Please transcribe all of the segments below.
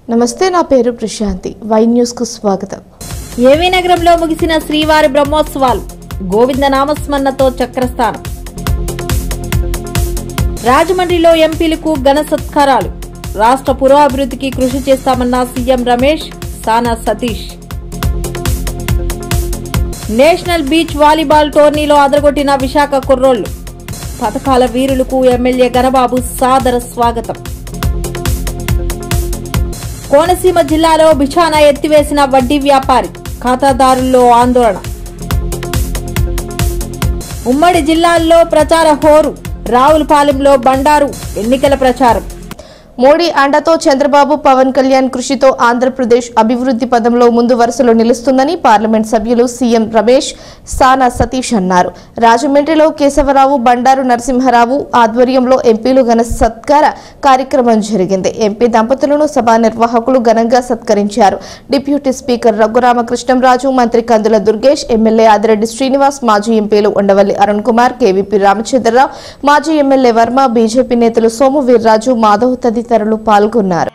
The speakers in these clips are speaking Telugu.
నమస్తే, నా పేరు ప్రశాంతి. వై న్యూస్ కు స్వాగతం. ఏవీ నగరంలో ముగిసిన శ్రీవారి బ్రహ్మోత్సవాలు. గోవింద నామస్మరణతో చక్రస్థానం. రాజమండ్రిలో ఎంపీలకు ఘన సత్కారాలు. రాష్ట్ర పురోభివృద్ధికి కృషి చేస్తామన్న సీఎం రమేష్, సానా సతీష్. నేషనల్ బీచ్ వాలీబాల్ టోర్నీలో అదరగొట్టిన విశాఖ కుర్రోళ్లు. పథకాల వీరులకు ఎమ్మెల్యే గణబాబు సాదర స్వాగతం. కోనసీమ జిల్లాలో బిచానా ఎత్తివేసిన వడ్డీ వ్యాపారి, ఖాతాదారుల్లో ఆందోళన. ఉమ్మడి జిల్లాల్లో ప్రచార హోరు. రావులపాలెంలో బండారు ఎన్నికల ప్రచారం. మోడీ అండతో చంద్రబాబు, పవన్ కళ్యాణ్ కృషితో ఆంధ్రప్రదేశ్ అభివృద్ధి పదంలో ముందు వరుసలో నిలుస్తుందని పార్లమెంట్ సభ్యులు సీఎం రమేష్, సానా సతీష్ అన్నారు. రాజమండ్రిలో కేశవరావు, బండారు నరసింహారావు ఆధ్వర్యంలో ఎంపీలు ఘన సత్కార కార్యక్రమం జరిగింది. ఎంపీ దంపతులను సభా నిర్వాహకులు ఘనంగా సత్కరించారు. డిప్యూటీ స్పీకర్ రఘురామకృష్ణంరాజు, మంత్రి కందుల దుర్గేష్, ఎమ్మెల్యే ఆదిరెడ్డి శ్రీనివాస్, మాజీ ఎంపీలు ఉండవల్లి అరుణ్ కుమార్, కేవీపీ రామచంద్రరావు, మాజీ ఎమ్మెల్యే వర్మ, బీజేపీ నేతలు సోము వీర్రాజు, మాధవ్ తదితరులు పాల్గొన్నారు.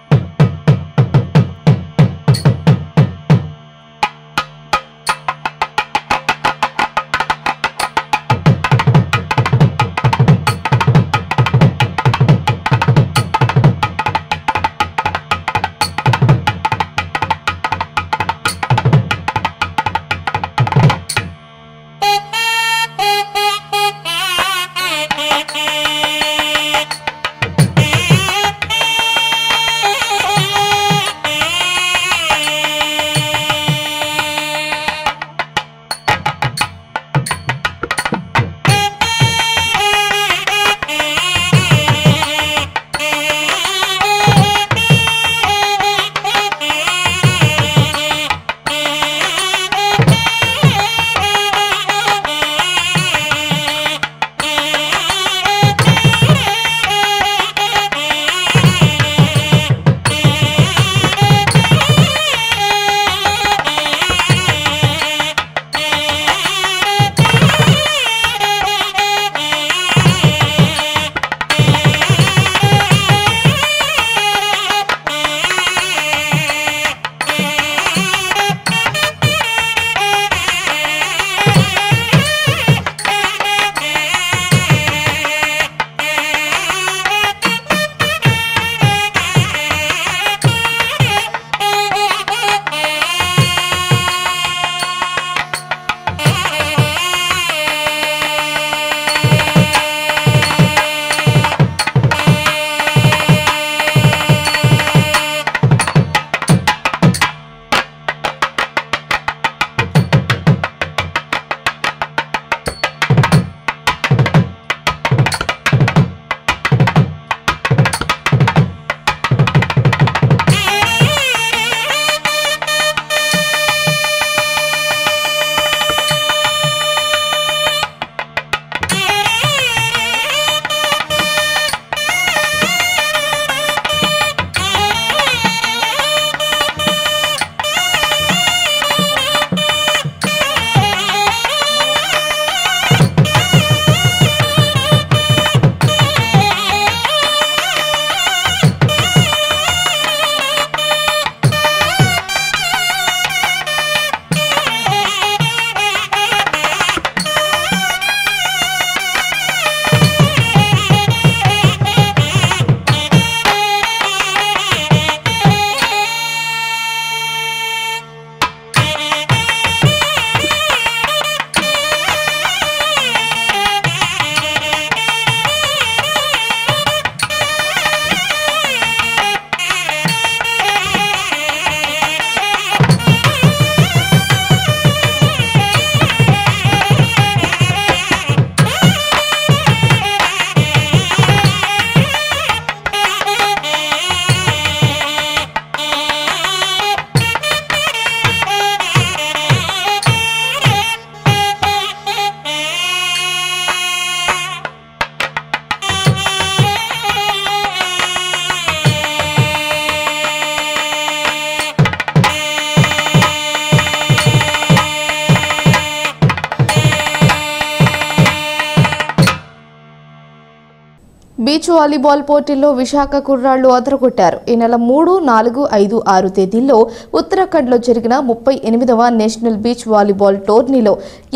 బీచ్ వాలీబాల్ పోటీల్లో విశాఖ కుర్రాళ్లు అదరగొట్టారు. ఈ నెల 3, 4, 5, 6 తేదీల్లో ఉత్తరాఖండ్లో జరిగిన 38వ నేషనల్ బీచ్ వాలీబాల్ టోర్నీలో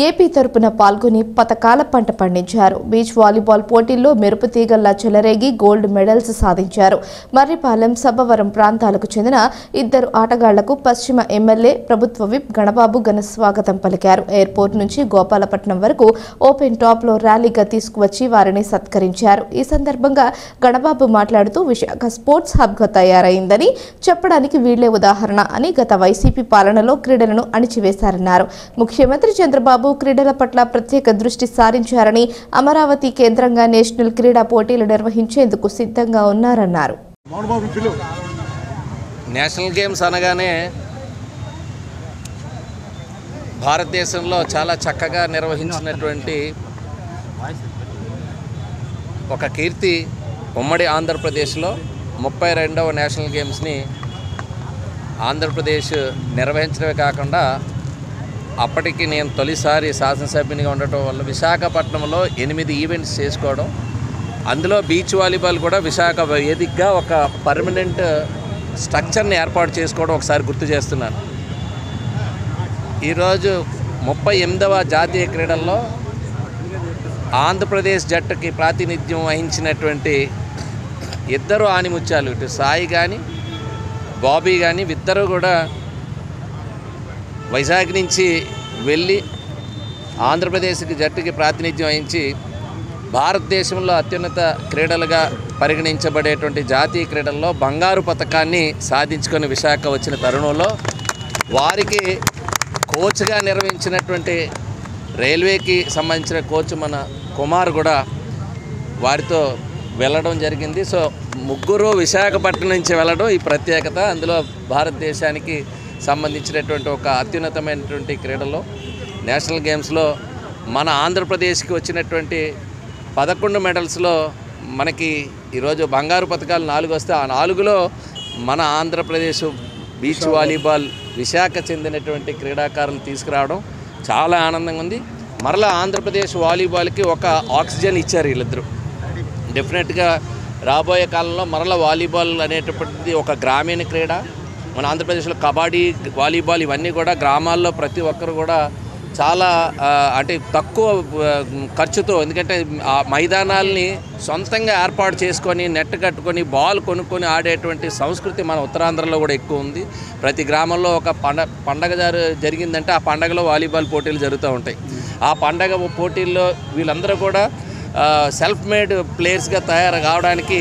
ఏపీ తరపున పాల్గొని పతకాల పంట పండించారు. బీచ్ వాలీబాల్ పోటీల్లో మెరుపు తీగల్లా చెలరేగి గోల్డ్ మెడల్స్ సాధించారు. మర్రిపాలెం, సబ్బవరం ప్రాంతాలకు చెందిన 2 ఆటగాళ్లకు పశ్చిమ ఎమ్మెల్యే ప్రభుత్వ విప్ గణబాబు ఘన స్వాగతం పలికారు. ఎయిర్పోర్ట్ నుంచి గోపాలపట్నం వరకు ఓపెన్ టాప్లో ర్యాలీగా తీసుకువచ్చి వారిని సత్కరించారు. ఈ సందర్భంగా గణబాబు మాట్లాడుతూ విశాఖ స్పోర్ట్స్ హబ్గా తయారైందని చెప్పడానికి వీళ్లే ఉదాహరణ అని గత వైసీపీ పాలనలో క్రీడలను అణిచివేశారన్నారు. ముఖ్యమంత్రి చంద్రబాబు క్రీడల పట్ల ప్రత్యేక దృష్టి సారించారని, అమరావతి కేంద్రంగా నేషనల్ క్రీడా పోటీలు నిర్వహించేందుకు సిద్ధంగా ఉన్నారన్నారు. నేషనల్ గేమ్స్ అనగానే భారతదేశంలో చాలా చక్కగా నిర్వహించినటువంటి ఒక కీర్తి ఉమ్మడి ఆంధ్రప్రదేశ్లో 32వ నేషనల్ గేమ్స్ని ఆంధ్రప్రదేశ్ నిర్వహించడమే కాకుండా అప్పటికి నేను తొలిసారి శాసనసభ్యునిగా ఉండటం వల్ల విశాఖపట్నంలో 8 ఈవెంట్స్ చేసుకోవడం, అందులో బీచ్ వాలీబాల్ కూడా విశాఖ వేదికగా ఒక పర్మనెంట్ స్ట్రక్చర్ని ఏర్పాటు చేసుకోవడం ఒకసారి గుర్తు చేస్తున్నాను. ఈరోజు 38వ జాతీయ క్రీడల్లో ఆంధ్రప్రదేశ్ జట్టుకి ప్రాతినిధ్యం వహించినటువంటి 2 ఆనిముత్యాలు, ఇటు సాయి కానీ బాబీ కానీ, ఇద్దరు కూడా వైజాగ్ నుంచి వెళ్ళి ఆంధ్రప్రదేశ్కి జట్టుకి ప్రాతినిధ్యం వహించి భారతదేశంలో అత్యున్నత క్రీడలుగా పరిగణించబడేటువంటి జాతీయ క్రీడల్లో బంగారు పతకాన్ని సాధించుకొని విశాఖ వచ్చిన తరుణంలో వారికి కోచ్గా నిర్వహించినటువంటి రైల్వేకి సంబంధించిన కోచ్ మన కుమార్ కూడా వారితో వెళ్ళడం జరిగింది. సో ముగ్గురు విశాఖపట్నం నుంచి వెళ్ళడం ఈ ప్రత్యేకత. అందులో భారతదేశానికి సంబంధించినటువంటి ఒక అత్యున్నతమైనటువంటి క్రీడలో నేషనల్ గేమ్స్లో మన ఆంధ్రప్రదేశ్కి వచ్చినటువంటి 11 మెడల్స్లో మనకి ఈరోజు బంగారు పతకాలు 4 వస్తే ఆ 4లో మన ఆంధ్రప్రదేశ్ బీచ్ వాలీబాల్ విశాఖ చెందినటువంటి క్రీడాకారులు తీసుకురావడం చాలా ఆనందంగా ఉంది. మరలా ఆంధ్రప్రదేశ్ వాలీబాల్కి ఒక ఆక్సిజన్ ఇచ్చారు వీళ్ళిద్దరూ. డెఫినెట్గా రాబోయే కాలంలో మరలా వాలీబాల్ అనేటటువంటిది ఒక గ్రామీణ క్రీడ. మన ఆంధ్రప్రదేశ్లో కబడ్డీ, వాలీబాల్ ఇవన్నీ కూడా గ్రామాల్లో ప్రతి ఒక్కరు కూడా చాలా అంటే తక్కువ ఖర్చుతో, ఎందుకంటే ఆ మైదానాల్ని సొంతంగా ఏర్పాటు చేసుకొని నెట్ కట్టుకొని బాల్ కొనుక్కొని ఆడేటువంటి సంస్కృతి మన ఉత్తరాంధ్రలో కూడా ఎక్కువ ఉంది. ప్రతి గ్రామంలో ఒక పండగ జరిగిందంటే ఆ పండగలో వాలీబాల్ పోటీలు జరుగుతూ ఉంటాయి. ఆ పండగ పోటీల్లో వీళ్ళందరూ కూడా సెల్ఫ్ మేడ్ ప్లేయర్స్గా తయారు కావడానికి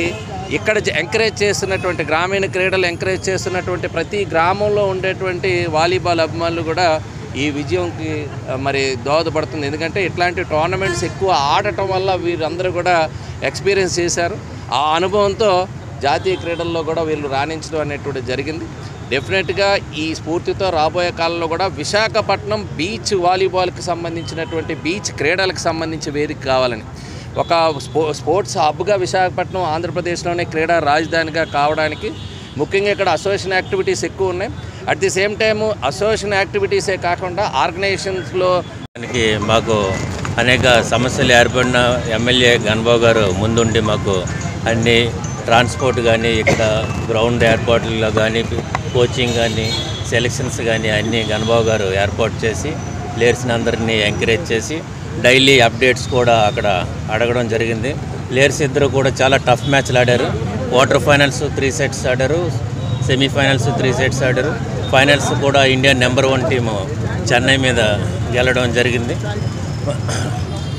ఇక్కడ ఎంకరేజ్ చేస్తున్నటువంటి గ్రామీణ క్రీడలు ఎంకరేజ్ చేస్తున్నటువంటి ప్రతి గ్రామంలో ఉండేటువంటి వాలీబాల్ అభిమానులు కూడా ఈ విజయంకి మరి దోహదపడుతుంది. ఎందుకంటే ఇట్లాంటి టోర్నమెంట్స్ ఎక్కువ ఆడటం వల్ల వీరందరూ కూడా ఎక్స్పీరియన్స్ చేశారు. ఆ అనుభవంతో జాతీయ క్రీడల్లో కూడా వీళ్ళు రాణించడం అనేటువంటి జరిగింది. డెఫినెట్గా ఈ స్ఫూర్తితో రాబోయే కాలంలో కూడా విశాఖపట్నం బీచ్ వాలీబాల్కి సంబంధించినటువంటి బీచ్ క్రీడలకు సంబంధించి వేదిక కావాలని, ఒక స్పోర్ట్స్ హబ్గా విశాఖపట్నం ఆంధ్రప్రదేశ్లోనే క్రీడా రాజధానిగా కావడానికి ముఖ్యంగా ఇక్కడ అసోసియేషన్ యాక్టివిటీస్ ఎక్కువ ఉన్నాయి. At the same time association యాక్టివిటీసే కాకుండా ఆర్గనైజేషన్స్లో మాకు అనేక సమస్యలు ఏర్పడిన ఎమ్మెల్యే గణబాబు గారు ముందుండి మాకు అన్ని ట్రాన్స్పోర్ట్ కానీ, ఇక్కడ గ్రౌండ్ ఏర్పాట్లలో కానీ, కోచింగ్ కానీ, సెలక్షన్స్ కానీ అన్నీ గణబాబు గారు ఏర్పాటు చేసి ప్లేయర్స్ని అందరినీ ఎంకరేజ్ చేసి డైలీ అప్డేట్స్ కూడా అక్కడ అడగడం జరిగింది. ప్లేయర్స్ ఇద్దరు కూడా చాలా టఫ్ మ్యాచ్లు ఆడారు. క్వార్టర్ ఫైనల్స్ 3 సెట్స్ ఆడారు, సెమీఫైనల్స్ 3 సెట్స్ ఆడారు. ఫైనల్స్ కూడా ఇండియా నెంబర్ 1 టీము చెన్నై మీద గెలవడం జరిగింది.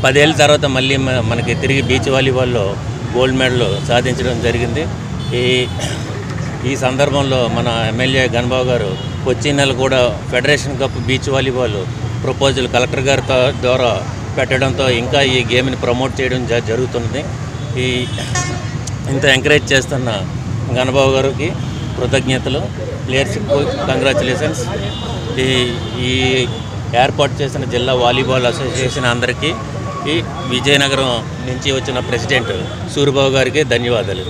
10 ఏళ్ళ తర్వాత మళ్ళీ మనకి తిరిగి బీచ్ వాలీబాల్లో గోల్డ్ మెడల్ సాధించడం జరిగింది. ఈ సందర్భంలో మన ఎమ్మెల్యే గణబాబు గారు వచ్చే నెల కూడా federation cup beach volleyball proposal collector గారి ద్వారా పెట్టడంతో ఇంకా ఈ గేమ్ని ప్రమోట్ చేయడం జరుగుతుంది. ఇంత ఎంకరేజ్ చేస్తున్న గణబాబు గారికి కృతజ్ఞతలు, ప్లేయర్స్కి కంగ్రాచులేషన్స్. ఈ ఏర్పాటు చేసిన జిల్లా వాలీబాల్ అసోసియేషన్ అందరికీ, ఈ విజయనగరం నుంచి వచ్చిన ప్రెసిడెంట్ సూరిబాబు గారికి ధన్యవాదాలు.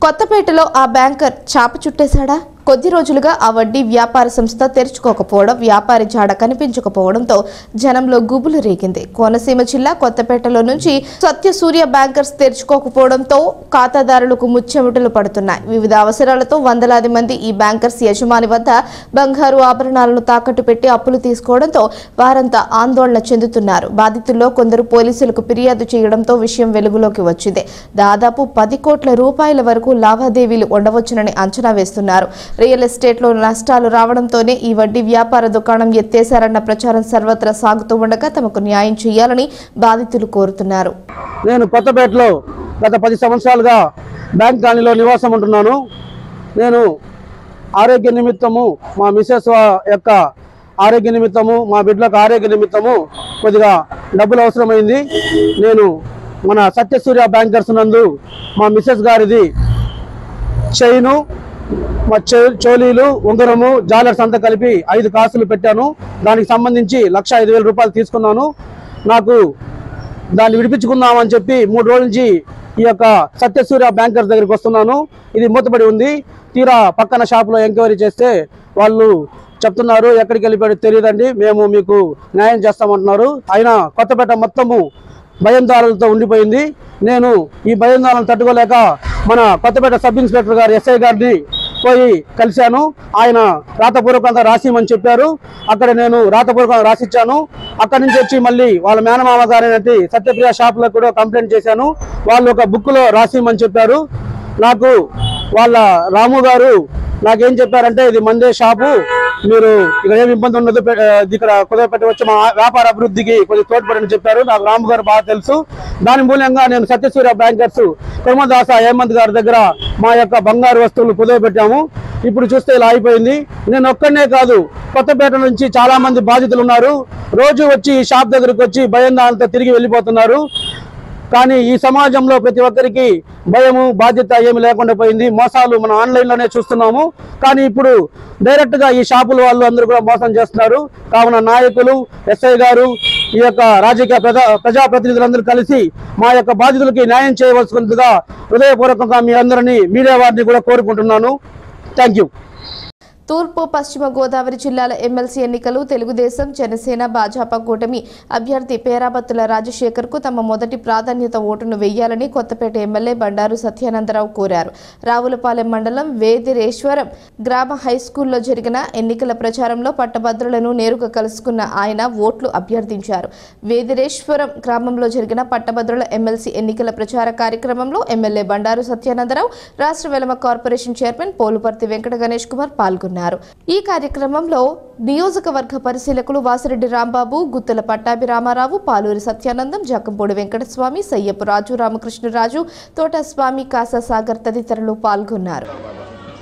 కొత్తపేటలో ఆ బ్యాంకర్ చాప చుట్టేశాడా? కొద్ది రోజులుగా ఆ వడ్డీ వ్యాపార సంస్థ తెరుచుకోకపోవడం, వ్యాపారి జాడ కనిపించకపోవడంతో జనంలో గుబులు రేగింది. కోనసీమ జిల్లా కొత్తపేటలో నుంచి సత్యసూర్య బ్యాంకర్స్ తెరుచుకోకపోవడంతో ఖాతాదారులకు ముచ్చెమటలు పడుతున్నాయి. వివిధ అవసరాలతో వందలాది మంది ఈ బ్యాంకర్స్ యజమాని వద్ద బంగారు ఆభరణాలను తాకట్టు పెట్టి అప్పులు తీసుకోవడంతో వారంతా ఆందోళన చెందుతున్నారు. బాధితుల్లో కొందరు పోలీసులకు ఫిర్యాదు చేయడంతో విషయం వెలుగులోకి వచ్చింది. దాదాపు 10 కోట్ల రూపాయల వరకు లావాదేవీలు ఉండవచ్చునని అంచనా వేస్తున్నారు. రియల్ ఎస్టేట్లో నష్టాలు రావడంతోనే ఈ వడ్డీ వ్యాపార దుకాణం ఎత్తేశారన్న ప్రచారం సర్వత్రా సాగుతూ ఉండగా తమకు న్యాయం చేయాలని బాధితులు కోరుతున్నారు. నేను కొత్తపేటలో గత 10 సంవత్సరాలుగా బ్యాంక్ కాలనీలో నివాసం ఉంటున్నాను. నేను ఆరోగ్య నిమిత్తము, మా మిసెస్ యొక్క ఆరోగ్య నిమిత్తము, మా బిడ్డలకు ఆరోగ్య నిమిత్తము కొద్దిగా డబ్బులు అవసరమైంది. నేను మన సత్యసూర్య బ్యాంకర్స్ నందు మా మిసెస్ గారిది చైను, మా చోలీలు, ఉంగరము, జాలర్స్ అంతా కలిపి 5 కాసులు పెట్టాను. దానికి సంబంధించి 1,05,000 రూపాయలు తీసుకున్నాను. నాకు దాన్ని విడిపించుకుందామని చెప్పి 3 రోజుల నుంచి ఈ యొక్క సత్యసూర్య బ్యాంకర్స్ దగ్గరికి వస్తున్నాను. ఇది మూతపడి ఉంది. తీరా పక్కన షాపులో ఎంక్వైరీ చేస్తే వాళ్ళు చెప్తున్నారు, ఎక్కడికి వెళ్ళిపోయాడో తెలియదండి, మేము మీకు న్యాయం చేస్తామంటున్నారు. అయినా కొత్తపేట మొత్తము భయందారులతో ఉండిపోయింది. నేను ఈ భయందారులను తట్టుకోలేక మన కొత్తపేట సబ్ ఇన్స్పెక్టర్ గారు ఎస్ఐ గారిని పోయి కలిశాను. ఆయన రాతపూర్వకంగా రాసిమని చెప్పారు. అక్కడ నేను రాతపూర్వకంగా రాసిచ్చాను. అక్కడి నుంచి వచ్చి మళ్ళీ వాళ్ళ మేనమామ గారైనట్టు సత్యప్రియ షాప్లో కూడా కంప్లైంట్ చేశాను. వాళ్ళు ఒక బుక్లో రాసిమని చెప్పారు. నాకు వాళ్ళ రాము గారు నాకేం చెప్పారంటే, ఇది మందే షాపు, మీరు ఇక్కడ ఏమి ఇబ్బంది ఉండదు, ఇక్కడ కుదరపెట్టి వచ్చి మా వ్యాపార అభివృద్ధికి కొద్దిగా తోడ్పడని చెప్పారు. నాకు రాము గారు బాగా తెలుసు. దాని మూలంగా నేను సత్యసూర్య బ్యాంకర్స్ కుర్మదాస హేమంత్ గారి దగ్గర మా యొక్క బంగారు వస్తువులు కుదరపెట్టాము. ఇప్పుడు చూస్తే ఇలా అయిపోయింది. నేను ఒక్కడనే కాదు, కొత్తపేట నుంచి చాలా మంది బాధితులు ఉన్నారు. రోజు వచ్చి ఈ షాప్ దగ్గరకు వచ్చి భయందాలతో తిరిగి వెళ్ళిపోతున్నారు. కానీ ఈ సమాజంలో ప్రతి ఒక్కరికి భయము, బాధ్యత ఏమి లేకుండా పోయింది. మోసాలు మనం ఆన్లైన్లోనే చూస్తున్నాము. కానీ ఇప్పుడు డైరెక్ట్గా ఈ షాపుల వాళ్ళు అందరూ కూడా మోసం చేస్తున్నారు. కావున నాయకులు, ఎస్ఐ గారు, ఈ యొక్క రాజకీయ ప్రజాప్రతినిధులందరూ కలిసి మా యొక్క బాధితులకి న్యాయం చేయవలసిందిగా హృదయపూర్వకంగా మీ అందరినీ, మీడియా వారిని కూడా కోరుకుంటున్నాను. Thank you. తూర్పు పశ్చిమ గోదావరి జిల్లాల ఎమ్మెల్సీ ఎన్నికలు తెలుగుదేశం, జనసేన, భాజపా కూటమి అభ్యర్థి పేరాబత్తుల రాజశేఖర్ కు తమ మొదటి ప్రాధాన్యత ఓటును వేయాలని కొత్తపేట ఎమ్మెల్యే బండారు సత్యానందరావు కోరారు. రావులపాలెం మండలం వేదిరేశ్వరం గ్రామ హైస్కూల్లో జరిగిన ఎన్నికల ప్రచారంలో పట్టభద్రులను నేరుగా కలుసుకున్న ఆయన ఓట్లు అభ్యర్థించారు. వేదిరేశ్వరం గ్రామంలో జరిగిన పట్టభద్రుల ఎమ్మెల్సీ ఎన్నికల ప్రచార కార్యక్రమంలో ఎమ్మెల్యే బండారు సత్యానందరావు, రాష్ట్ర వెలమ కార్పొరేషన్ చైర్మన్ పోలుపర్తి వెంకట గణేష్ కుమార్ పాల్గొన్నారు. ఈ కార్యక్రమంలో నియోజకవర్గ పరిశీలకులు వాసిరెడ్డి రాంబాబు, గుత్తుల పట్టాభి రామారావు, పాలూరి సత్యానందం, జకంపూడి వెంకటస్వామి, సయ్యపు రాజు, రామకృష్ణరాజు, తోట స్వామి, కాసా సాగర్ తదితరులు పాల్గొన్నారు.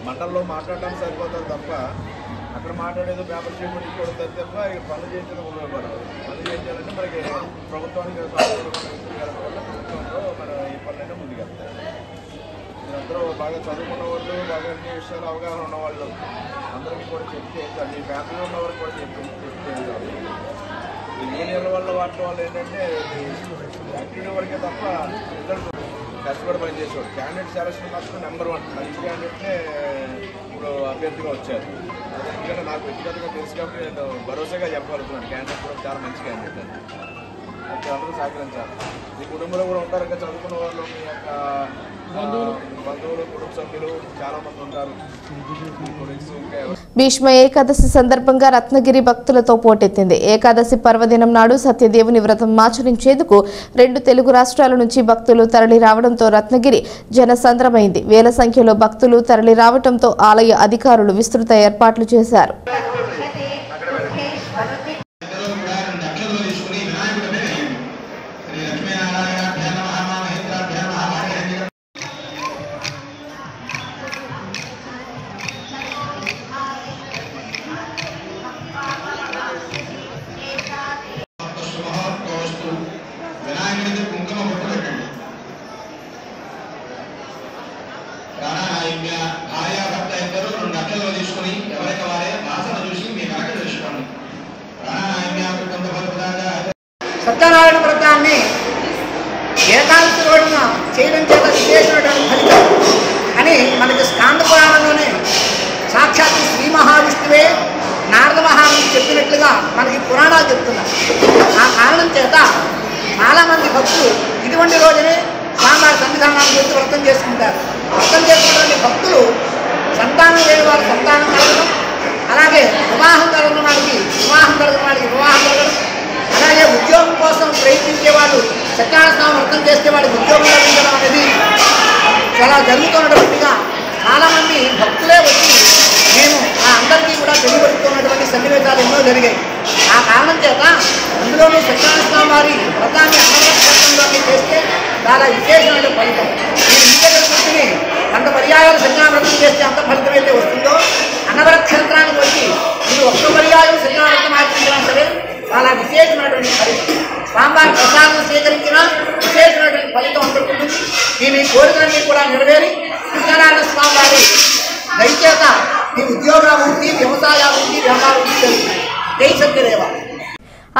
మండలంలో మాట్లాడడం సరిపోతుంది తప్ప అక్కడ మాట్లాడేది పేపర్ చేయడం తప్ప పనులు చేసేది ఉపయోగపడదు. పనులు చేయాలంటే మనకి ప్రభుత్వానికి ప్రభుత్వంలో మన ఈ పనులైనా ముందుకెళ్తాయి. మీరందరూ బాగా చదువుకున్న వాళ్ళు, బాగా అన్ని విషయాలు అవగాహన ఉన్నవాళ్ళు అందరికీ కూడా చెప్తే, మీ ఫ్యామిలీలో ఉన్న వాళ్ళకి కూడా చెప్తే ఈ యూనియన్ల వల్ల వాటి వల్ల ఏంటంటే యాక్టివిటీ వరకే తప్ప రిజల్ట్ కష్టపడి పనిచేసేవాడు. క్యాండిడేట్ సెలక్షన్ మాత్రం నెంబర్ 1 మంచి క్యాండిడేట్నే ఇప్పుడు అభ్యర్థిగా వచ్చారు. అదే ఎందుకంటే నాకు వ్యక్తిగతంగా తెలుసు కాబట్టి నేను భరోసాగా చెప్పగలుగుతున్నాను, క్యాండిడేట్ కూడా చాలా మంచి క్యాండిడేట్ అని. అది అందరూ సహకరించాలి. మీ కుటుంబంలో కూడా ఉంటారు కదా చదువుకున్న వాళ్ళు, మీ యొక్క బంధువులు, కుటుంబ సభ్యులు చాలా మంది ఉంటారు. భీష్మ ఏకాదశి సందర్భంగా రత్నగిరి భక్తులతో పోటెత్తింది. ఏకాదశి పర్వదినం నాడు సత్యదేవుని వ్రతం ఆచరించేందుకు 2 తెలుగు రాష్ట్రాల నుంచి భక్తులు తరలి రావడంతో రత్నగిరి జనసంద్రమైంది. వేల సంఖ్యలో భక్తులు తరలి రావడంతో ఆలయ అధికారులు విస్తృత ఏర్పాట్లు చేశారు. సత్యనారాయణ వ్రతాన్ని ఏకాదశి రోజున చేయడం చేత విశేషమైన ఫలితం అని మనకి స్కాంద పురాణంలోనే సాక్షాత్ శ్రీ మహావిష్ణువే నారద మహాముని చెప్పినట్లుగా మనకి పురాణాలు చెప్తున్నారు. ఆ కారణం చేత చాలామంది భక్తులు ఇటువంటి రోజునే స్వామివారి సన్నిధానాన్ని గురించి వ్రతం చేసుకుంటారు. వ్రతం చేసుకున్నటువంటి భక్తులు సంతానం లేని వారు సంతానం కలగడం, అలాగే వివాహం కలగడం వాడికి వివాహం కలగడం, అలాగే ఉద్యోగం కోసం ప్రయత్నించే వాళ్ళు సత్యనారాయణ స్వామి వ్రతం చేస్తే వాడికి ఉద్యోగం లభించడం అనేది చాలా జరుగుతున్నటువంటిగా చాలామంది భక్తులే వచ్చి మేము ఆ అందరికీ కూడా తెలియబడుతున్నటువంటి సన్నివేశాలు ఎన్నో జరిగాయి. ఆ కారణం చేత అందులోనూ సత్యనారాయణ స్వామి వారి వ్రతాన్ని అన్నవరక్షేత్రంలోకి చేస్తే చాలా విశేషమైన ఫలితం. మీరు ఇంటి దగ్గర కూర్చుని 100 పర్యాయాలు సత్యనారాయణ వ్రతం చేస్తే అంత ఫలితం అయితే వస్తుందో, అన్నవరక్షేత్రానికి వచ్చి మీరు ఒక్క పర్యాయం సత్యనారాయణ వ్రతం ఆచరించినా సరే చాలా విశేషమైనటువంటి ఫలితం. స్వామివారి ప్రసాదం స్వీకరించిన విశేషమైనటువంటి ఫలితం అందుకుంటుంది. మీ కోరికలన్నీ కూడా నెరవేరి సత్యనారాయణ స్వామి వారి దయచేత మీ ఉద్యోగాభివృద్ధి, వ్యవసాయాభివృద్ధి, వ్యాపారాభివృద్ధి జరుగుతుంది. జై సత్యదేవ.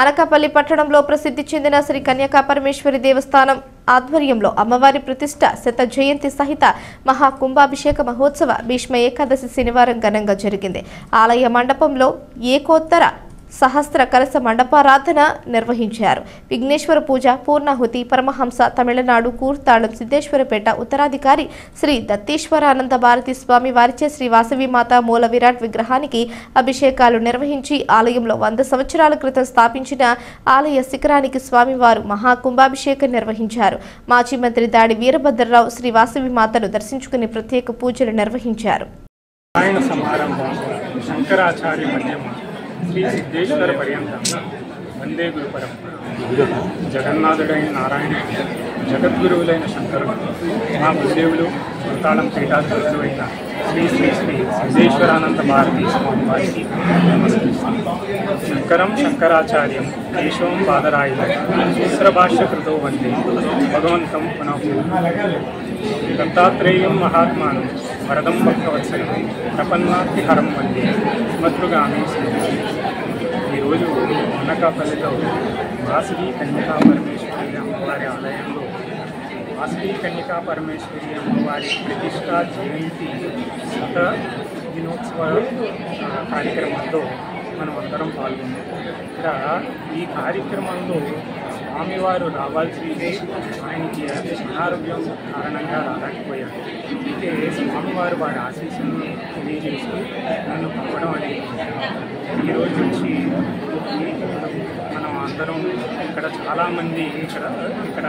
అనకాపల్లి పట్టణంలో ప్రసిద్ధి చెందిన శ్రీ కన్యకా పరమేశ్వరి దేవస్థానం ఆధ్వర్యంలో అమ్మవారి ప్రతిష్ట శత జయంతి సహిత మహాకుంభాభిషేక మహోత్సవ భీష్మ ఏకాదశి శనివారం ఘనంగా జరిగింది. ఆలయ మండపంలో ఏకోత్తర సహస్ర కలశ మండపారాధన నిర్వహించారు. విఘ్నేశ్వర పూజ, పూర్ణాహుతి, పరమహంస తమిళనాడు కూర్తాళం సిద్ధేశ్వరపేట ఉత్తరాధికారి శ్రీ దత్తేశ్వరానంద భారతి స్వామి వారిచే శ్రీ వాసవిమాత మూల విరాట్ విగ్రహానికి అభిషేకాలు నిర్వహించి ఆలయంలో 100 సంవత్సరాల క్రితం స్థాపించిన ఆలయ శిఖరానికి స్వామివారు మహాకుంభాభిషేకం నిర్వహించారు. మాజీ మంత్రి దాడి వీరభద్రరావు శ్రీ వాసవిమాతను దర్శించుకుని ప్రత్యేక పూజలు నిర్వహించారు. శ్రీ సిద్ధేశ్వర పర్యంతం వందే గురు పరంపర. జగన్నాథుడైన నారాయణ, జగద్గురువులైన శంకరుడు, మా గురుదేవులు సుల్తానం పీఠాధిపతులు అయిన శ్రీ శ్రీ శ్రీ సిద్ధేశ్వరానంద భారతీ స్వామి వారికి శంకరం శంకరాచార్యం కేశవం పాదరాయులం సూత్రభాష్యకృతో వందే భగవంతం పునః దత్తాత్రేయం మహాత్మానం వరదం భక్తవత్సలం ప్రపన్నాతిహరం వందే మతృగామి. ఈరోజు అనకాపల్లిలో వాసవి కన్యకా పరమేశ్వరి అమ్మవారి ఆలయంలో వాసవి కన్యకా పరమేశ్వరి అమ్మవారి ప్రతిష్టా జయంతి శత దినోత్సవ కార్యక్రమంలో మనం అందరం పాల్గొన్నాం. ఇక్కడ ఈ కార్యక్రమంలో స్వామివారు రావాల్సి ఆయనకి అనారోగ్యం కారణంగా రాలేకపోయారు. అయితే స్వామివారు వారి ఆశీస్సులను తెలియజేసి నన్ను పంపడం అనేది ఈరోజు నుంచి మనం అందరం ఇక్కడ చాలామంది ఇక్కడ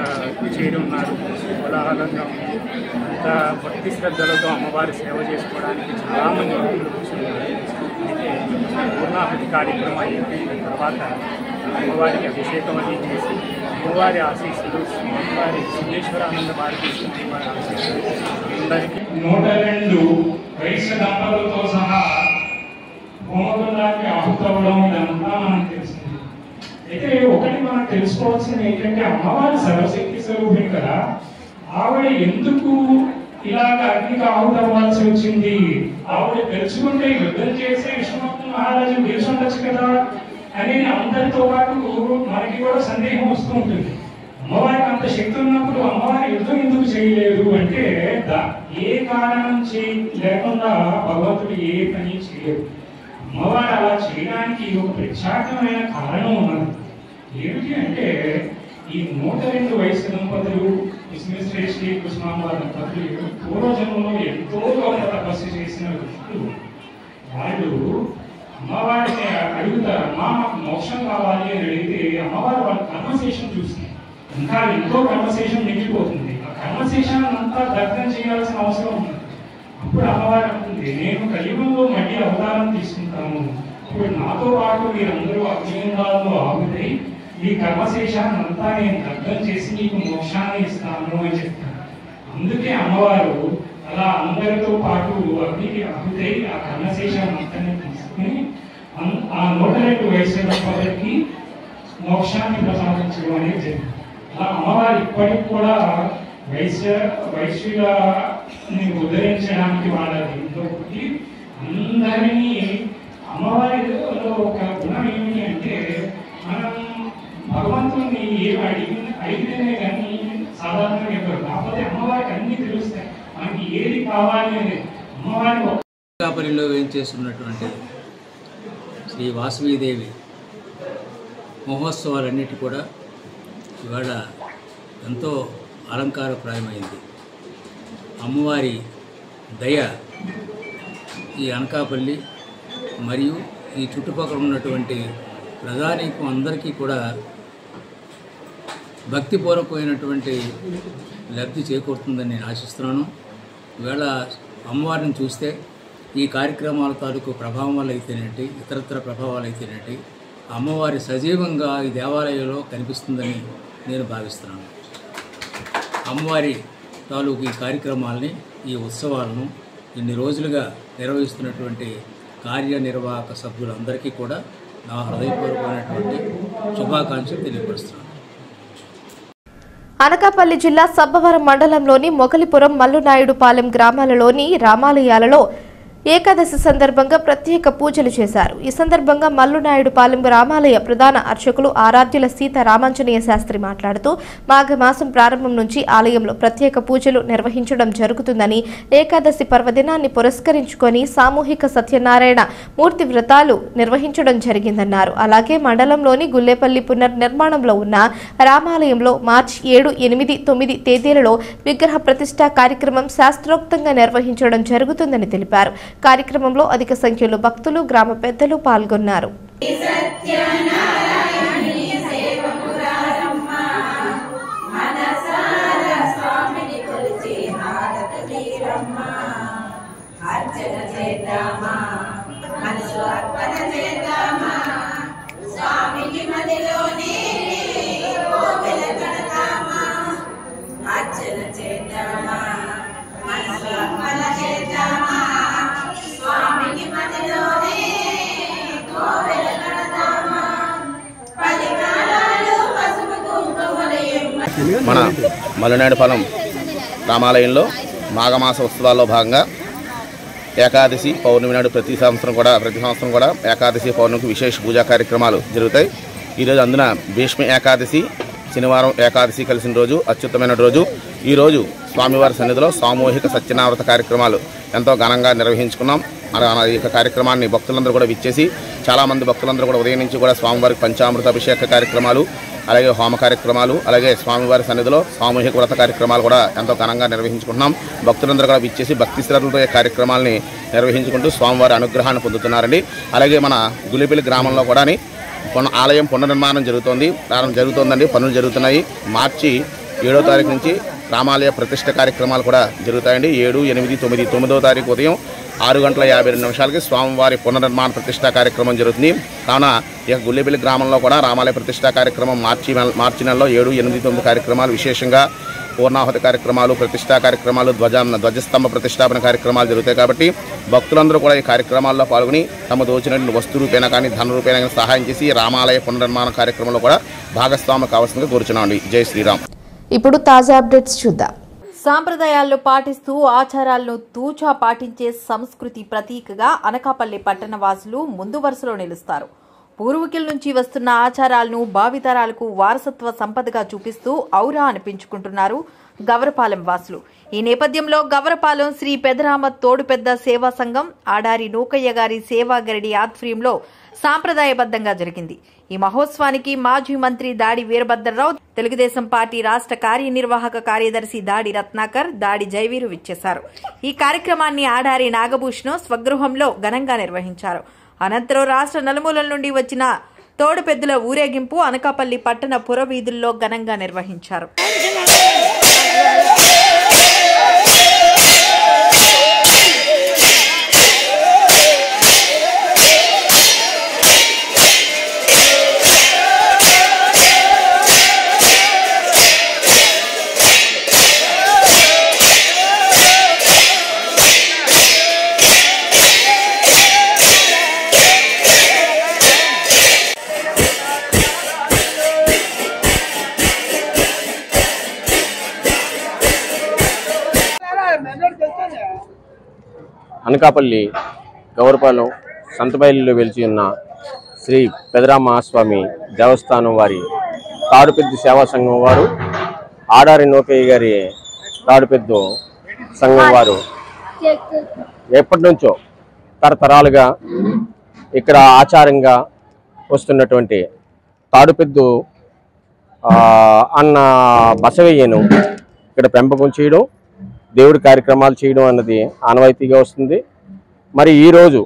చేరి ఉన్నారు. కోలాహలంగా ఉంది. అంత భక్తి శ్రద్ధలతో అమ్మవారి సేవ చేసుకోవడానికి చాలామంది భక్తులు కూర్చున్నారు. అయితే పూర్ణాహుతి కార్యక్రమం అయిన తర్వాత అమ్మవారికి అభిషేకం అది చేసి అమ్మవారి ఆశీస్సులు, స్వామివారి సిద్ధేశ్వరానంద భారతీ స్వామివారి ఆశీస్సులు అందరికీ 102 వైశ్య దంపతులతో సహా హోమగుండానికి ఆహుతవడం ఇదంతా మనకు తెలిసింది. అయితే ఒకటి మనం తెలుసుకోవాల్సింది ఏంటంటే అమ్మవారి సర్వశక్తి స్వరూపిణి కదా, ఆవిడ ఎందుకు ఇలాగ అగ్నికి ఆహుతవ్వాల్సి వచ్చింది? ఆవిడ తెలుసుకుంటే యుద్ధం చేసి విష్ణుమూర్తి మహారాజు గెలిచి ఉండొచ్చు కదా అనేది అందరితో పాటు మనకి కూడా సందేహం వస్తూ ఉంటుంది. అమ్మవారికి అంత శక్తి ఉన్నప్పుడు అమ్మవారి యుద్ధం ఎందుకు చేయలేదు అంటే ఏ కారణం లేకుండా భగవంతుడు ఏ పని చేయలేదు. అమ్మవారు అలా చేయడానికి ఒక ప్రత్యేకమైన కారణం ఉన్నది. ఏమిటి అంటే ఈ 102 వయసు దంపతులు విశ్వేశ్వరేశ్వరి కృష్ణాంబ దంపతులు పూర్వజన్మలో ఎంతో గొప్ప తపస్సు చేసిన వ్యక్తులు. వాళ్ళు అమ్మవారిని అడుగుతారు, మాకు మోక్షం కావాలి అని అడిగితే అమ్మవారు వాళ్ళ కర్మశేషం చూస్తుంది. ఇంకా ఎంతో కర్మశేషం మిగిలిపోతుంది. ఆ కర్మశేషాన్ని అంతా దగ్ధం చేయాల్సిన అవసరం ఉంది. అప్పుడు అమ్మవారు అంటుంది, నేను కలియుగంలో మళ్ళీ అవతారం తీసుకుంటాను. ఇప్పుడు నాతో పాటు మీరందరూ అగ్నిగుండాల్లో ఆగుతాయి. ఈ కర్మశేషాన్ని అంతా నేను దగ్ధం చేసి నీకు మోక్షాన్ని ఇస్తాను అని చెప్తాను. అందుకే అమ్మవారు అలా అందరితో పాటు అగ్నికి ఆగుతాయి. ఆ కర్మశేషాన్ని అంతా తీసుకుని ఆ 102 వయసు దంపతులకి మోక్షాన్ని ప్రసాదించడం అనేది జరిగింది. అలా అమ్మవారు ఇప్పటికి కూడా వైశ్యులని ఉద్ధరించడానికి వాళ్ళ దీంతో అందరినీ అమ్మవారిలో ఒక గుణం ఏమిటి అంటే మనం భగవంతుని ఏమి అడిగితేనే కానీ సాధారణంగా చెప్పారు. కాకపోతే అమ్మవారికి అన్ని తెలుస్తాయి. మనకి ఏది కావాలి అనేది అమ్మవారికి అనకాపల్లిలో వేయించేస్తున్నటువంటి శ్రీ వాసవీదేవి మహోత్సవాలన్నిటి కూడా ఇవాళ ఎంతో అలంకారప్రాయమైంది. అమ్మవారి దయ ఈ అనకాపల్లి మరియు ఈ చుట్టుపక్కల ఉన్నటువంటి ప్రజానీకం అందరికీ కూడా భక్తిపూర్వకమైనటువంటి లబ్ధి చేకూరుతుందని నేను ఆశిస్తున్నాను. ఈవేళ అమ్మవారిని చూస్తే ఈ కార్యక్రమాల తాలూకు ప్రభావం వల్ల అయితేనేంటి, ఇతరత్ర ప్రభావాలు అయితేనేంటి, అమ్మవారి సజీవంగా ఈ దేవాలయంలో కనిపిస్తుందని నేను భావిస్తున్నాను. అమ్మవారి తాలూకు ఈ కార్యక్రమాలని, ఈ ఉత్సవాలను ఇన్ని రోజులుగా నిర్వహిస్తున్నటువంటి కార్యనిర్వాహక సభ్యులందరికీ కూడా నా హృదయపూర్వకమైనటువంటి శుభాకాంక్షలు తెలియపరుస్తున్నాను. అనకాపల్లి జిల్లా సబ్బవరం మండలంలోని మొగలిపురం మల్లునాయుడుపాలెం గ్రామాలలోని రామాలయాలలో ఏకాదశి సందర్భంగా ప్రత్యేక పూజలు చేశారు. ఈ సందర్భంగా మల్లునాయుడుపాలెం రామాలయ ప్రధాన అర్చకులు ఆరాధ్యుల సీతారామాంజనేయ శాస్త్రి మాట్లాడుతూ మాఘమాసం ప్రారంభం నుంచి ఆలయంలో ప్రత్యేక పూజలు నిర్వహించడం జరుగుతుందని, ఏకాదశి పర్వదినాన్ని పురస్కరించుకొని సామూహిక సత్యనారాయణ మూర్తి వ్రతాలు నిర్వహించడం జరిగిందన్నారు. అలాగే మండలంలోని గుల్లేపల్లి పునర్నిర్మాణంలో ఉన్న రామాలయంలో మార్చి 7, 8, 9 తేదీలలో విగ్రహ ప్రతిష్ఠా కార్యక్రమం శాస్త్రోక్తంగా నిర్వహించడం జరుగుతుందని తెలిపారు. కార్యక్రమంలో అధిక సంఖ్యలో భక్తులు, గ్రామ పెద్దలు పాల్గొన్నారు. మన మల్లునాయుడుపాలెం రామాలయంలో మాఘమాస ఉత్సవాల్లో భాగంగా ఏకాదశి పౌర్ణమి నాడు ప్రతి సంవత్సరం కూడా ఏకాదశి పౌర్ణమికి విశేష పూజా కార్యక్రమాలు జరుగుతాయి. ఈరోజు అందున భీష్మ ఏకాదశి, శనివారం ఏకాదశి కలిసిన రోజు, అత్యుత్తమైన రోజు. ఈరోజు స్వామివారి సన్నిధిలో సామూహిక సత్యనావ్రత కార్యక్రమాలు ఎంతో ఘనంగా నిర్వహించుకున్నాం. ఈ యొక్క కార్యక్రమాన్ని భక్తులందరూ కూడా విచ్చేసి, చాలామంది భక్తులందరూ కూడా ఉదయం నుంచి కూడా స్వామివారికి పంచామృత అభిషేక కార్యక్రమాలు, అలాగే హోమ కార్యక్రమాలు, అలాగే స్వామివారి సన్నిధిలో సామూహిక వ్రత కార్యక్రమాలు కూడా ఎంతో ఘనంగా నిర్వహించుకుంటున్నాం. భక్తులందరూ కూడా విచ్చేసి భక్తి శ్రద్ధలతో ఈ కార్యక్రమాలని నిర్వహించుకుంటూ స్వామివారి అనుగ్రహాన్ని పొందుతున్నారండి. అలాగే మన గుల్లేపల్లి గ్రామంలో కూడా ఆలయం పునర్నిర్మాణం జరుగుతోందండి. పనులు జరుగుతున్నాయి. మార్చి 7వ తారీఖు నుంచి రామాలయ ప్రతిష్ఠ కార్యక్రమాలు కూడా జరుగుతాయండి. 7, 8, 9, 9వ తారీఖు ఉదయం 6:52 స్వామివారి పునర్నిర్మాణ ప్రతిష్ఠా కార్యక్రమం జరుగుతుంది. కావున ఇక గుల్లేపల్లి గ్రామంలో కూడా రామాలయ ప్రతిష్ఠా కార్యక్రమం మార్చి నెలలో 7, 8, 9 కార్యక్రమాలు, విశేషంగా పూర్ణాహుతి కార్యక్రమాలు, ప్రతిష్ఠా కార్యక్రమాలు, ధ్వజస్తంభ ప్రతిష్టాపన కార్యక్రమాలు జరుగుతాయి. కాబట్టి భక్తులందరూ కూడా ఈ కార్యక్రమాల్లో పాల్గొని తమ దోచిన వస్తు రూపేణ కానీ, ధన రూపేణ కానీ సహాయం చేసి రామాలయ పునర్నిర్మాణ కార్యక్రమంలో కూడా భాగస్వామ్యం కావాల్సిందిగా కోరుచున్నామండి. జై శ్రీరామ్. ఇప్పుడు తాజా అప్డేట్స్ చూద్దాం. సాంప్రదాయాలను పాటిస్తూ ఆచారాలను తూచా పాటించే సంస్కృతి ప్రతీకగా అనకాపల్లి పట్టణ వాసులు ముందు వరుసలో నిలుస్తారు. పూర్వీకుల నుంచి వస్తున్న ఆచారాలను భావితరాలకు వారసత్వ సంపదగా చూపిస్తూ ఔరా అనిపించుకుంటున్నారు గవరపాలెం వాసులు. ఈ నేపథ్యంలో గవరపాలెం శ్రీ పెదరామ తోడుపెద్ద సేవా సంఘం ఆడారి నూకయ్య గారి సేవాగరిడి ఆధ్వర్యంలో సాంప్రదాయబద్ధంగా జరిగింది. ఈ మహోత్సవానికి మాజీ మంత్రి దాడి వీరభద్రరావు, తెలుగుదేశం పార్టీ రాష్ట్ర కార్యనిర్వాహక కార్యదర్శి దాడి రత్నాకర్, దాడి జయవీరు విచ్చేశారు. ఈ కార్యక్రమాన్ని ఆడారి నాగభూషణం స్వగృహంలో ఘనంగా నిర్వహించారు. అనంతరం రాష్ట్ర నలుమూలల నుండి వచ్చిన తోడు పెద్దల ఊరేగింపు అనకాపల్లి పట్టణ పురవీధుల్లో ఘనంగా నిర్వహించారు. అనకాపల్లి గౌరపాలెం సంతబయలులో వెలిచి ఉన్న శ్రీ పెదరామస్వామి దేవస్థానం వారి తాడుపెద్దు సేవా సంఘం వారు, ఆడారి నూకయ్య గారి తాడుపెద్దు సంఘం వారు ఎప్పటి నుంచో తరతరాలుగా ఇక్కడ ఆచారంగా వస్తున్నటువంటి తాడుపెద్దు అన్న బసవయ్యను ఇక్కడ పెంపకం చేయడం, దేవుడి కార్యక్రమాలు చేయడం అన్నది ఆనవాయితీగా వస్తుంది. మరి ఈరోజు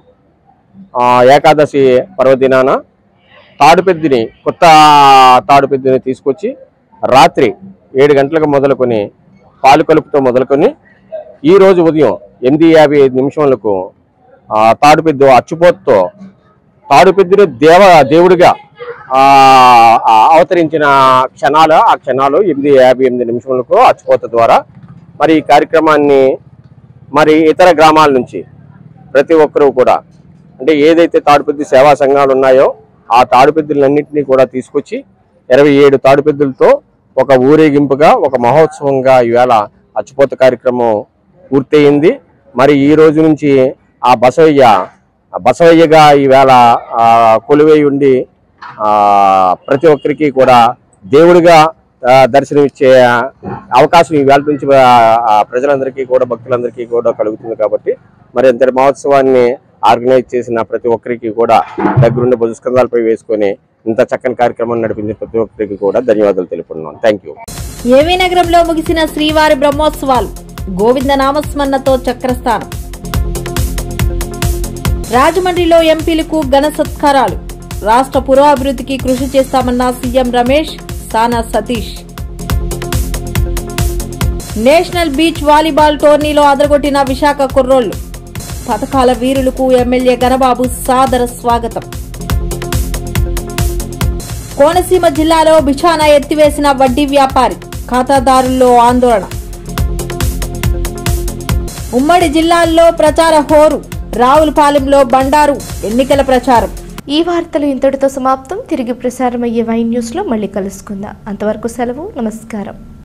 ఏకాదశి పర్వదినాన తాడుపెద్దిని, కొత్త తాడుపెద్దిని తీసుకొచ్చి రాత్రి 7 గంటలకు మొదలుకొని పాలు కలుపుతో మొదలుకొని ఈరోజు ఉదయం 8:55 తాడుపెద్దు అచ్చుపోతుతో తాడుపెద్దుని దేవుడిగా అవతరించిన క్షణాలు, ఆ క్షణాలు 8:58 అచ్చుపోత ద్వారా మరి ఈ కార్యక్రమాన్ని మరి ఇతర గ్రామాల నుంచి ప్రతి ఒక్కరూ కూడా, అంటే ఏదైతే తాడుపెద్ది సేవా సంఘాలు ఉన్నాయో ఆ తాడుపెద్దులన్నింటినీ కూడా తీసుకొచ్చి 27 తాడుపెద్దులతో ఒక ఊరేగింపుగా, ఒక మహోత్సవంగా ఈవేళ అచ్చుపోత కార్యక్రమం పూర్తయింది. మరి ఈ రోజు నుంచి ఆ బసవయ్యగా ఈవేళ కొలువై ఉండి ప్రతి ఒక్కరికి కూడా దేవుడిగా దర్శనమిచ్చే అవకాశం ఈవేళ నుంచి ప్రజలందరికీ కూడా, భక్తులందరికీ కూడా కలుగుతుంది. కాబట్టి మరి అంతటి మహోత్సవాన్ని ఆర్గనైజ్ చేసిన ప్రతి ఒక్కరికి కూడా దగ్గరుండి భుజస్కంధాలపై వేసుకొని ఇంత చక్కని కార్యక్రమం నడిపించిన ప్రతి ఒక్కరికి కూడా ధన్యవాదాలు తెలుపుతున్నాను. Thank you. ఏవీ నగరంలో ముగిసిన శ్రీవారి బ్రహ్మోత్సవాలు, గోవింద నామస్మరణతో చక్రస్థానం. రాజమండ్రిలో ఎంపీలకు ఘన సత్కారాలు. రాష్ట్ర పురోభివృద్ధికి కృషి చేస్తామన్న సీఎం రమేష్, సానా సతీష్. నేషనల్ బీచ్ వాలీబాల్ టోర్నీలో అదరగొట్టిన విశాఖ కుర్రోళ్లు. పథకాల వీరులకు ఎమ్మెల్యే గణబాబు సాదర స్వాగతం. కోనసీమ జిల్లాలో బిచానా ఎత్తివేసిన వడ్డీ వ్యాపారి, ఖాతాదారుల్లో ఆందోళన. ఉమ్మడి జిల్లాల్లో ప్రచార హోరు. రావులపాలెంలో బండారు ఎన్నికల ప్రచారం. ఈ వార్తలు ఇంతటితో సమాప్తం. తిరిగి ప్రసారమయ్యే వైన్ న్యూస్లో మళ్ళీ కలుసుకుందాం. అంతవరకు సెలవు. నమస్కారం.